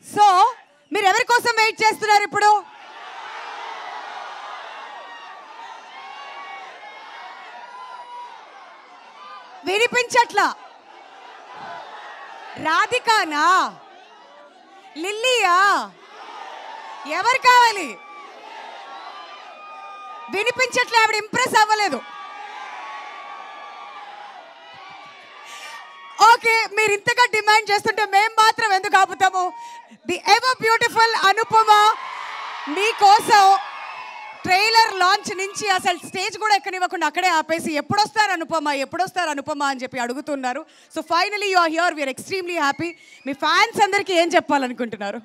So మీరు ఎవరి కోసం వెయిట్ చేస్తున్నారు ఇప్పుడు? వినిపించట్లా. రాధికానా, లిల్లీయా, ఎవరు కావాలి? వినిపించట్లే, ఆవిడ ఇంప్రెస్ అవ్వలేదు. ఓకే, మీరు ఇంతగా డిమాండ్ చేస్తుంటే మేము మాత్రం ఎందుకు ఆపుతాము? ది ఎవర్ బ్యూటిఫుల్ అనుపమ మీకోసం ట్రైలర్ లాంచ్ నుంచి అసలు స్టేజ్ కూడా ఎక్కనివ్వకుండా అక్కడే ఆపేసి ఎప్పుడొస్తారు అనుపమ అని చెప్పి అడుగుతున్నారు. So finally you are here, we are extremely happy. మీ ఫ్యాన్స్ అందరికీ ఏం చెప్పాలనుకుంటున్నారు?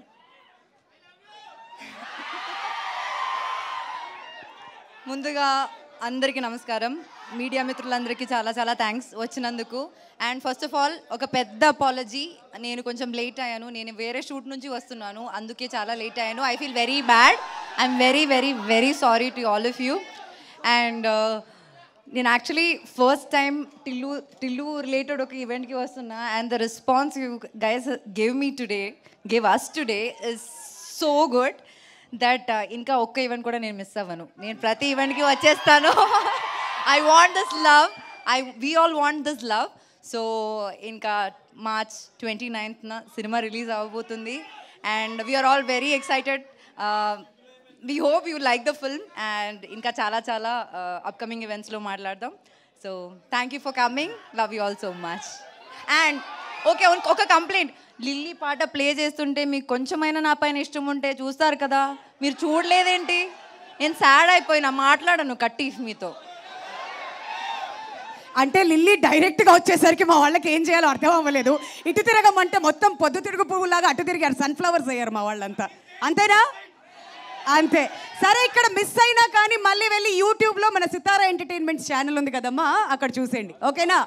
ముందుగా అందరికీ నమస్కారం. మీడియా మిత్రులందరికీ చాలా చాలా థ్యాంక్స్ వచ్చినందుకు. అండ్ ఫస్ట్ ఆఫ్ ఆల్ ఒక పెద్ద అపాలజీ, నేను కొంచెం లేట్ అయ్యాను. నేను వేరే షూట్ నుంచి వస్తున్నాను, అందుకే చాలా లేట్ అయ్యాను. I feel very bad. I'm very very very sorry to all of you. And నేను actually first time Tillu related ఒక ఈవెంట్కి వస్తున్నా. And the response you guys give us today is so good that ఇంకా ఒక్క event కూడా నేను miss అవ్వను. నేను ప్రతి ఈవెంట్కి వచ్చేస్తాను. I want this love, we all want this love. So ఇంకా మార్చ్ 29న సినిమా రిలీజ్ అవ్వబోతుంది. And we are all very excited. We hope you like the film. And ఇంకా చాలా చాలా అప్కమింగ్ ఈవెంట్స్లో మాట్లాడదాం. So thank you for coming, love you all so much. And okay, ఒక complaint, Lilly పాట ప్లే చేస్తుంటే మీకు కొంచెమైనా నా పైన ఇష్టం ఉంటే చూస్తారు కదా, మీరు చూడలేదేంటి? నేను సాడ్ అయిపోయినా, మాట్లాడను కట్టి మీతో. అంటే లిల్లీ డైరెక్ట్గా వచ్చేసరికి మా వాళ్ళకి ఏం చేయాలో అర్థం అవ్వలేదు. ఇటు తిరగమంటే మొత్తం పొద్దు తిరుగు పువ్వులాగా అటు తిరిగారు, సన్ఫ్లవర్స్ అయ్యారు మా వాళ్ళంతా. అంతేనా? అంతే. సరే, ఇక్కడ మిస్ అయినా కానీ మళ్ళీ వెళ్ళి యూట్యూబ్లో మన సితారా ఎంటర్టైన్మెంట్స్ ఛానల్ ఉంది కదమ్మా, అక్కడ చూసేయండి. ఓకేనా?